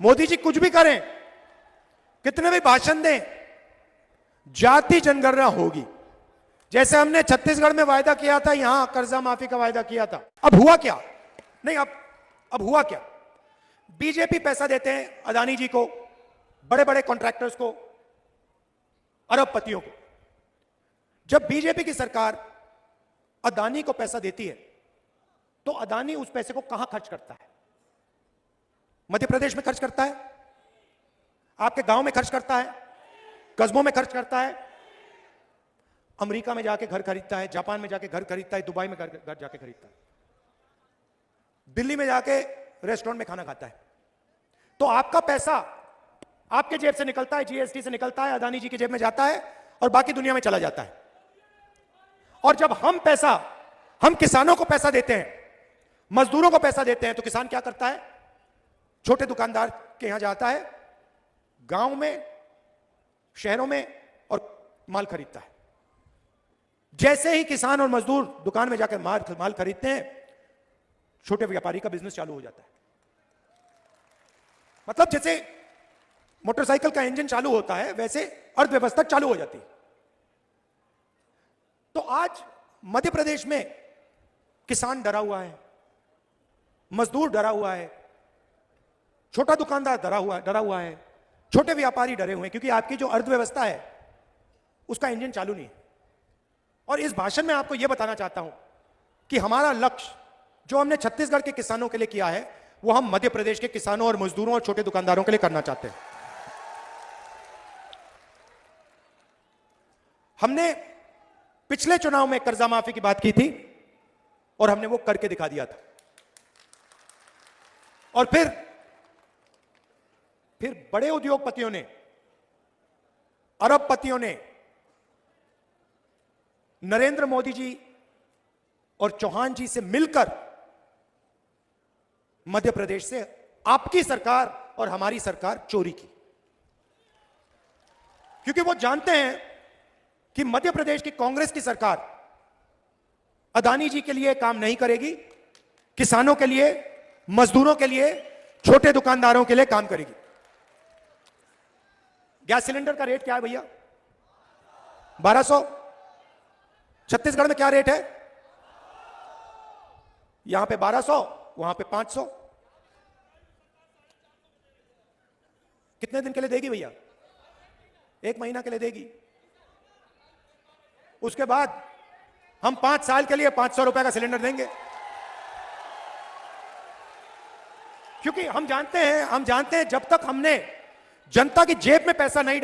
मोदी जी कुछ भी करें, कितने भी भाषण दें, जाति जनगणना होगी। जैसे हमने छत्तीसगढ़ में वायदा किया था, यहां कर्जा माफी का वायदा किया था, अब हुआ क्या? नहीं, अब हुआ क्या? बीजेपी पैसा देते हैं अदानी जी को, बड़े बड़े कॉन्ट्रैक्टर्स को, अरबपतियों को। जब बीजेपी की सरकार अदानी को पैसा देती है तो अदानी उस पैसे को कहां खर्च करता है? मध्य प्रदेश में खर्च करता है, आपके गांव में खर्च करता है, कस्बों में खर्च करता है, अमेरिका में जाके घर खरीदता है, जापान में जाके घर खरीदता है, दुबई में घर जाके खरीदता है, दिल्ली में जाके रेस्टोरेंट में खाना खाता है। तो आपका पैसा आपके जेब से निकलता है, जीएसटी से निकलता है, अदानी जी की जेब में जाता है और बाकी दुनिया में चला जाता है। और जब हम किसानों को पैसा देते हैं, मजदूरों को पैसा देते हैं, तो किसान क्या करता है? छोटे दुकानदार के यहां जाता है, गांव में, शहरों में, और माल खरीदता है। जैसे ही किसान और मजदूर दुकान में जाकर माल खरीदते हैं, छोटे व्यापारी का बिजनेस चालू हो जाता है। मतलब जैसे मोटरसाइकिल का इंजन चालू होता है, वैसे अर्थव्यवस्था चालू हो जाती है। तो आज मध्य प्रदेश में किसान डरा हुआ है, मजदूर डरा हुआ है, छोटा दुकानदार डरा हुआ है, छोटे व्यापारी डरे हुए हैं, क्योंकि आपकी जो अर्थव्यवस्था है उसका इंजन चालू नहीं है। और इस भाषण में आपको यह बताना चाहता हूं कि हमारा लक्ष्य जो हमने छत्तीसगढ़ के किसानों के लिए किया है, वो हम मध्य प्रदेश के किसानों और मजदूरों और छोटे दुकानदारों के लिए करना चाहते हैं। हमने पिछले चुनाव में कर्जा माफी की बात की थी और हमने वो करके दिखा दिया था। और फिर बड़े उद्योगपतियों ने, अरबपतियों ने नरेंद्र मोदी जी और चौहान जी से मिलकर मध्य प्रदेश से आपकी सरकार और हमारी सरकार चोरी की, क्योंकि वो जानते हैं कि मध्य प्रदेश की कांग्रेस की सरकार अदानी जी के लिए काम नहीं करेगी, किसानों के लिए, मजदूरों के लिए, छोटे दुकानदारों के लिए काम करेगी। गैस सिलेंडर का रेट क्या है भैया? 1200। छत्तीसगढ़ में क्या रेट है? यहां पे 1200, वहां पे 500। कितने दिन के लिए देगी भैया? 1 महीना के लिए देगी। उसके बाद हम 5 साल के लिए 500 रुपए का सिलेंडर देंगे, क्योंकि हम जानते हैं जब तक हमने जनता की जेब में पैसा नहीं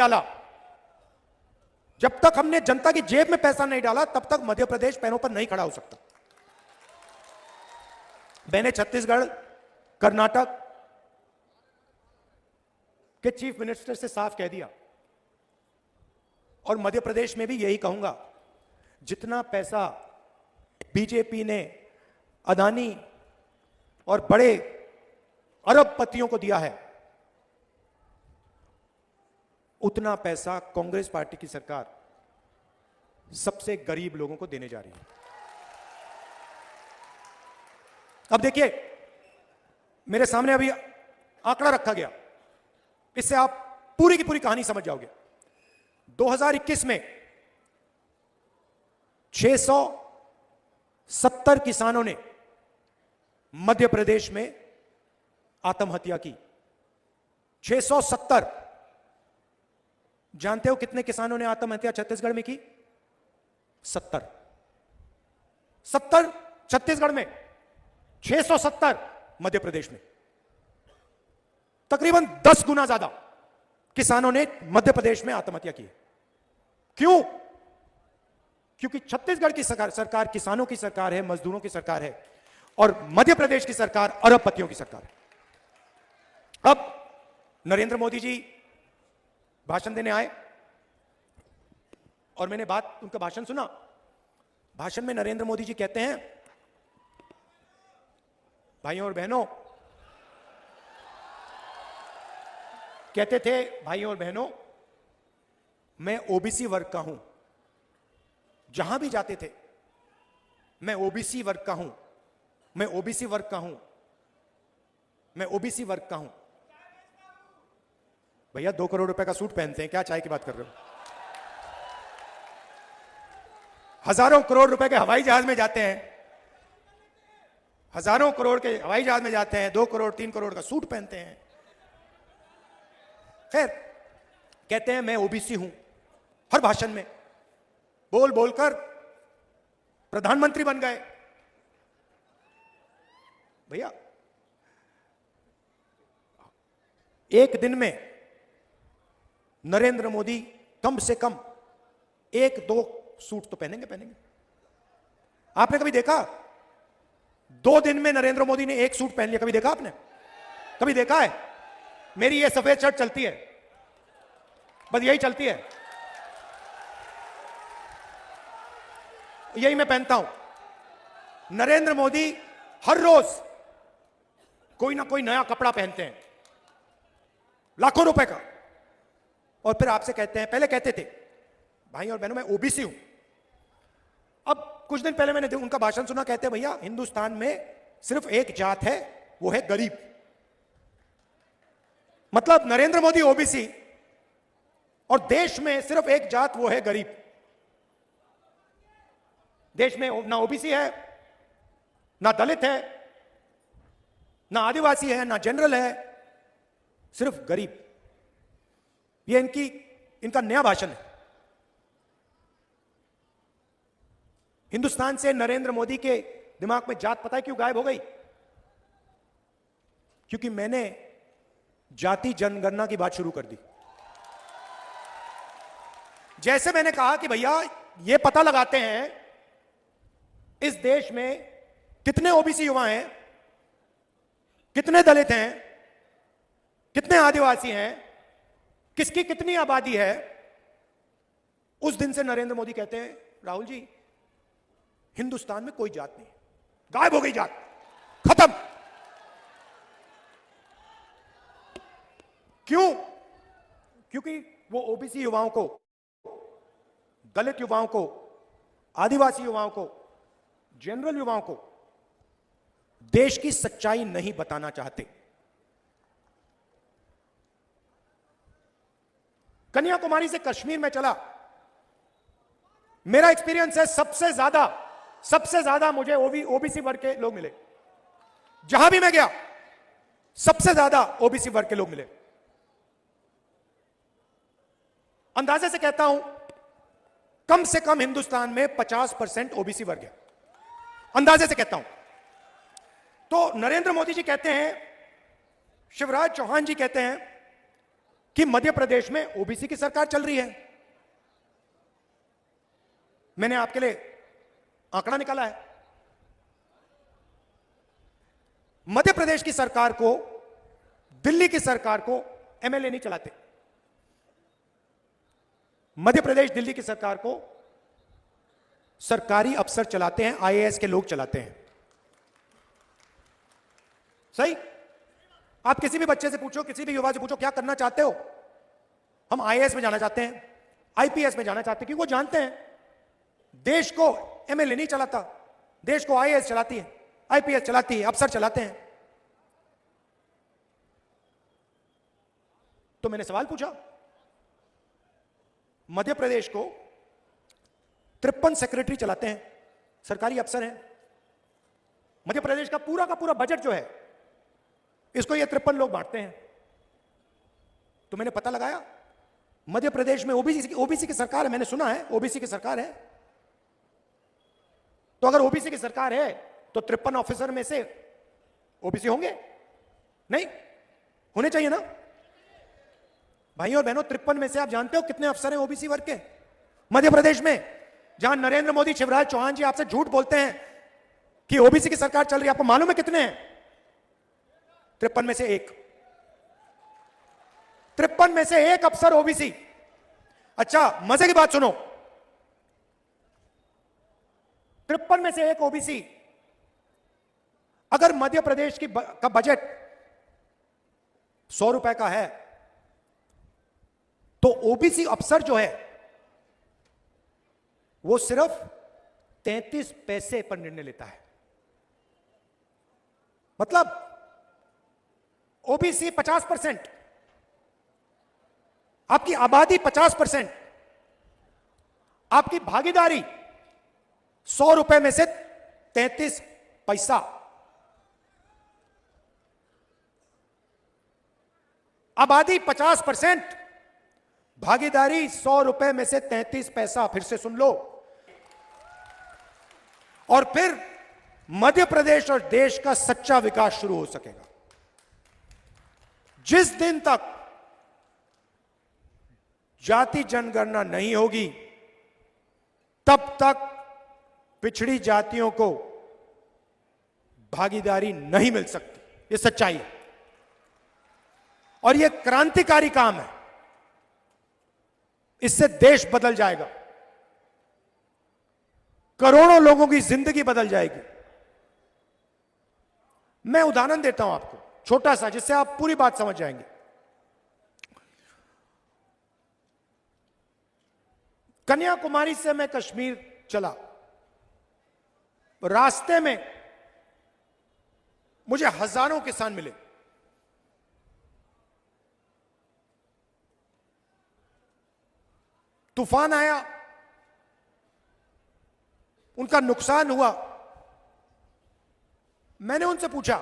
डाला, तब तक मध्य प्रदेश पैरों पर नहीं खड़ा हो सकता। मैंने छत्तीसगढ़, कर्नाटक के चीफ मिनिस्टर से साफ कह दिया और मध्य प्रदेश में भी यही कहूंगा, जितना पैसा बीजेपी ने अदानी और बड़े अरबपतियों को दिया है, उतना पैसा कांग्रेस पार्टी की सरकार सबसे गरीब लोगों को देने जा रही है। अब देखिए, मेरे सामने अभी आंकड़ा रखा गया, इससे आप पूरी की पूरी कहानी समझ जाओगे। 2021 में 670 किसानों ने मध्य प्रदेश में आत्महत्या की। 670। जानते हो कितने किसानों ने आत्महत्या छत्तीसगढ़ में की? 70 छत्तीसगढ़ में, 670 मध्य प्रदेश में। तकरीबन 10 गुना ज्यादा किसानों ने मध्य प्रदेश में आत्महत्या की। क्यों? क्योंकि छत्तीसगढ़ की सरकार किसानों की सरकार है, मजदूरों की सरकार है, और मध्य प्रदेश की सरकार अरबपतियों की सरकार है। अब नरेंद्र मोदी जी भाषण देने आए और मैंने उनका भाषण सुना। भाषण में नरेंद्र मोदी जी कहते हैं, भाइयों और बहनों, कहते थे, भाइयों और बहनों, मैं ओबीसी वर्ग का हूं। जहां भी जाते थे, मैं ओबीसी वर्ग का हूं, मैं ओबीसी वर्ग का हूं, मैं ओबीसी वर्ग का हूं। भैया 2 करोड़ रुपए का सूट पहनते हैं, क्या चाय की बात कर रहे हो? हजारों करोड़ रुपए के हवाई जहाज में जाते हैं, हजारों करोड़ के हवाई जहाज में जाते हैं, 2 करोड़ 3 करोड़ का सूट पहनते हैं। खैर, कहते हैं मैं ओबीसी हूं, हर भाषण में बोल बोलकर प्रधानमंत्री बन गए। भैया एक दिन में नरेंद्र मोदी कम से कम 1-2 सूट तो पहनेंगे। आपने कभी देखा 2 दिन में नरेंद्र मोदी ने 1 सूट पहन लिया? कभी देखा आपने? कभी देखा है? मेरी ये सफेद शर्ट चलती है, बस यही चलती है, यही मैं पहनता हूं। नरेंद्र मोदी हर रोज कोई ना कोई नया कपड़ा पहनते हैं, लाखों रुपए का, और फिर आपसे कहते हैं, पहले कहते थे भाई और बहनों मैं ओबीसी हूं, अब कुछ दिन पहले मैंने उनका भाषण सुना, कहते हैं भैया हिंदुस्तान में सिर्फ एक जात है, वो है गरीब। मतलब नरेंद्र मोदी ओबीसी और देश में सिर्फ एक जात, वो है गरीब। देश में ना ओबीसी है, ना दलित है, ना आदिवासी है, ना जनरल है, सिर्फ गरीब। ये इनका नया भाषण है। हिंदुस्तान से नरेंद्र मोदी के दिमाग में जात पता है क्यों गायब हो गई? क्योंकि मैंने जाति जनगणना की बात शुरू कर दी। जैसे मैंने कहा कि भैया ये पता लगाते हैं इस देश में कितने ओबीसी युवा हैं, कितने दलित हैं, कितने आदिवासी हैं, किसकी कितनी आबादी है। उस दिन से नरेंद्र मोदी कहते हैं राहुल जी हिंदुस्तान में कोई जात नहीं, गायब हो गई जात, खत्म। क्यों? क्योंकि वो ओबीसी युवाओं को, दलित युवाओं को, आदिवासी युवाओं को, जनरल युवाओं को देश की सच्चाई नहीं बताना चाहते। कन्याकुमारी से कश्मीर में चला, मेरा एक्सपीरियंस है सबसे ज्यादा मुझे ओबीसी वर्ग के लोग मिले। जहां भी मैं गया सबसे ज्यादा ओबीसी वर्ग के लोग मिले। अंदाजे से कहता हूं कम से कम हिंदुस्तान में 50% ओबीसी वर्ग है, अंदाजे से कहता हूं। तो नरेंद्र मोदी जी कहते हैं, शिवराज चौहान जी कहते हैं कि मध्य प्रदेश में ओबीसी की सरकार चल रही है। मैंने आपके लिए आंकड़ा निकाला है। मध्य प्रदेश की सरकार को, दिल्ली की सरकार को एमएलए नहीं चलाते। मध्य प्रदेश दिल्ली की सरकार को सरकारी अफसर चलाते हैं, आईएएस के लोग चलाते हैं। सही? आप किसी भी बच्चे से पूछो, किसी भी युवा से पूछो क्या करना चाहते हो? हम आईएएस में जाना चाहते हैं, आईपीएस में जाना चाहते हैं, क्योंकि वो जानते हैं देश को एमएलए नहीं चलाता, देश को आईएएस चलाती है, आईपीएस चलाती है, अफसर चलाते हैं। तो मैंने सवाल पूछा, मध्य प्रदेश को 53 सेक्रेटरी चलाते हैं, सरकारी अफसर हैं। मध्य प्रदेश का पूरा बजट जो है इसको ये 53 लोग बांटते हैं। तो मैंने पता लगाया मध्य प्रदेश में ओबीसी की सरकार है, मैंने सुना है ओबीसी की सरकार है। तो अगर ओबीसी की सरकार है तो 53 ऑफिसर में से ओबीसी होंगे? नहीं होने चाहिए ना भाइयों और बहनों। 53 में से आप जानते हो कितने अफसर हैं ओबीसी वर्ग के मध्य प्रदेश में? जहां नरेंद्र मोदी, शिवराज चौहान जी आपसे झूठ बोलते हैं कि ओबीसी की सरकार चल रही है, आपको मालूम है कितने हैं? 53 में से एक, 53 में से एक अफसर ओबीसी। अच्छा मजे की बात सुनो, 53 में से एक ओबीसी। अगर मध्य प्रदेश का बजट 100 रुपए का है तो ओबीसी अफसर जो है वो सिर्फ 33 पैसे पर निर्णय लेता है। मतलब ओबीसी 50%, आपकी आबादी 50%, आपकी भागीदारी 100 रुपए में से 33 पैसा। आबादी 50%, भागीदारी 100 रुपए में से 33 पैसा। फिर से सुन लो। और फिर मध्य प्रदेश और देश का सच्चा विकास शुरू हो सकेगा। जिस दिन तक जाति जनगणना नहीं होगी, तब तक पिछड़ी जातियों को भागीदारी नहीं मिल सकती। यह सच्चाई है और यह क्रांतिकारी काम है। इससे देश बदल जाएगा, करोड़ों लोगों की जिंदगी बदल जाएगी। मैं उदाहरण देता हूं आपको, छोटा सा, जिससे आप पूरी बात समझ जाएंगे। कन्याकुमारी से मैं कश्मीर चला, रास्ते में मुझे हजारों किसान मिले। तूफान आया, उनका नुकसान हुआ। मैंने उनसे पूछा,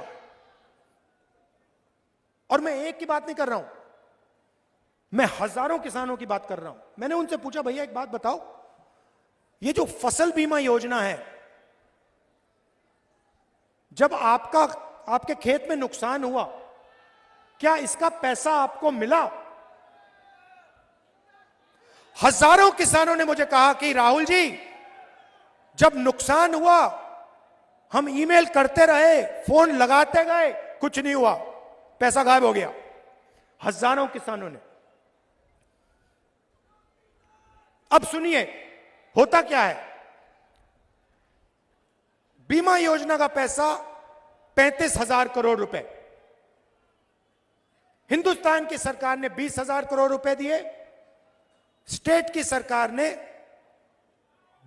और मैं एक की बात नहीं कर रहा हूं, मैं हजारों किसानों की बात कर रहा हूं। मैंने उनसे पूछा, भैया एक बात बताओ, ये जो फसल बीमा योजना है, जब आपके खेत में नुकसान हुआ, क्या इसका पैसा आपको मिला? हजारों किसानों ने मुझे कहा कि राहुल जी, जब नुकसान हुआ हम ईमेल करते रहे, फोन लगाते गए, कुछ नहीं हुआ, पैसा गायब हो गया। हजारों किसानों ने। अब सुनिए होता क्या है। बीमा योजना का पैसा 35,000 करोड़ रुपए, हिंदुस्तान की सरकार ने 20,000 करोड़ रुपए दिए, स्टेट की सरकार ने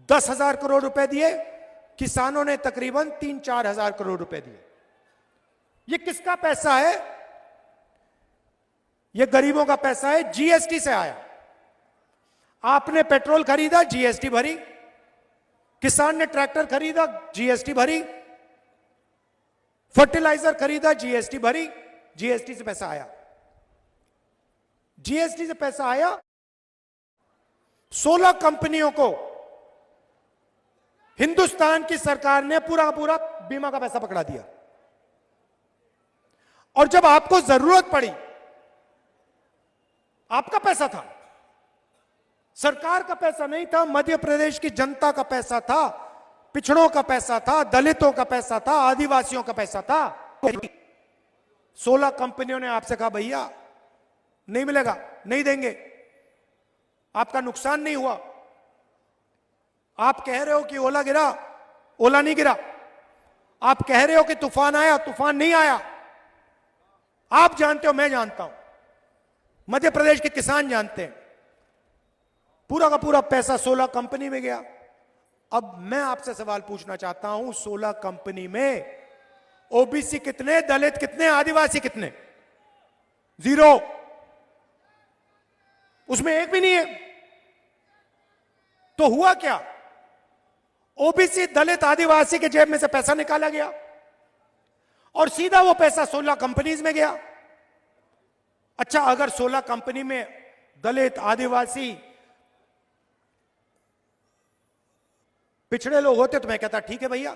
10,000 करोड़ रुपए दिए, किसानों ने तकरीबन 3-4 हजार करोड़ रुपए दिए। यह किसका पैसा है? यह गरीबों का पैसा है, जीएसटी से आया। आपने पेट्रोल खरीदा, जीएसटी भरी। किसान ने ट्रैक्टर खरीदा, जीएसटी भरी। फर्टिलाइजर खरीदा, जीएसटी भरी। जीएसटी से पैसा आया। जीएसटी से पैसा आया। 16 कंपनियों को हिंदुस्तान की सरकार ने पूरा का पूरा बीमा का पैसा पकड़ा दिया। और जब आपको जरूरत पड़ी, आपका पैसा था, सरकार का पैसा नहीं था, मध्य प्रदेश की जनता का पैसा था, पिछड़ों का पैसा था, दलितों का पैसा था, आदिवासियों का पैसा था। 16 कंपनियों ने आपसे कहा, भैया नहीं मिलेगा, नहीं देंगे, आपका नुकसान नहीं हुआ। आप कह रहे हो कि ओला गिरा, ओला नहीं गिरा। आप कह रहे हो कि तूफान आया, तूफान नहीं आया। आप जानते हो, मैं जानता हूं, मध्य प्रदेश के किसान जानते हैं। पूरा का पूरा पैसा 16 कंपनी में गया। अब मैं आपसे सवाल पूछना चाहता हूं, 16 कंपनी में ओबीसी कितने, दलित कितने, आदिवासी कितने? 0। उसमें एक भी नहीं है। तो हुआ क्या? ओबीसी, दलित, आदिवासी के जेब में से पैसा निकाला गया और सीधा वो पैसा 16 कंपनीज में गया। अच्छा, अगर 16 कंपनी में दलित, आदिवासी, पिछड़े लोग होते तो मैं कहता ठीक है भैया,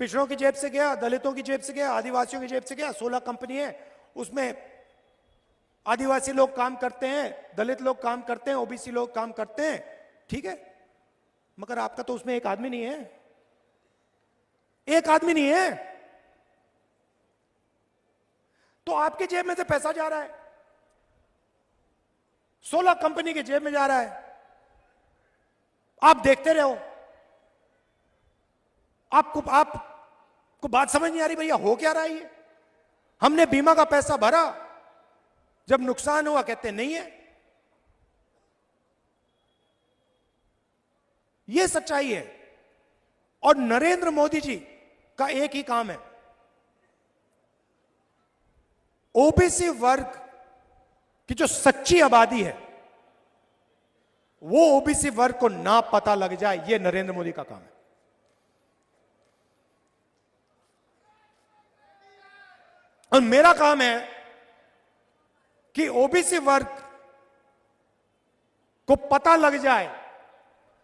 पिछड़ों की जेब से गया, दलितों की जेब से गया, आदिवासियों की जेब से गया। 16 कंपनी है, उसमें आदिवासी लोग काम करते हैं, दलित लोग काम करते हैं, ओबीसी लोग काम करते हैं, ठीक है। मगर आपका तो उसमें एक आदमी नहीं है, एक आदमी नहीं है। तो आपके जेब में से पैसा जा रहा है, 16 कंपनी के जेब में जा रहा है। आप देखते रहो। आपको बात समझ नहीं आ रही भैया, हो क्या रहा है ये? हमने बीमा का पैसा भरा, जब नुकसान हुआ कहते नहीं है। यह सच्चाई है। और नरेंद्र मोदी जी का एक ही काम है, ओबीसी वर्ग कि जो सच्ची आबादी है वो ओबीसी वर्ग को ना पता लग जाए, ये नरेंद्र मोदी का काम है। और मेरा काम है कि ओबीसी वर्ग को पता लग जाए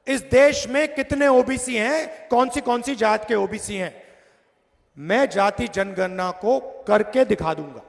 इस देश में कितने ओबीसी हैं, कौन सी जात के ओबीसी हैं। मैं जाति जनगणना को करके दिखा दूंगा।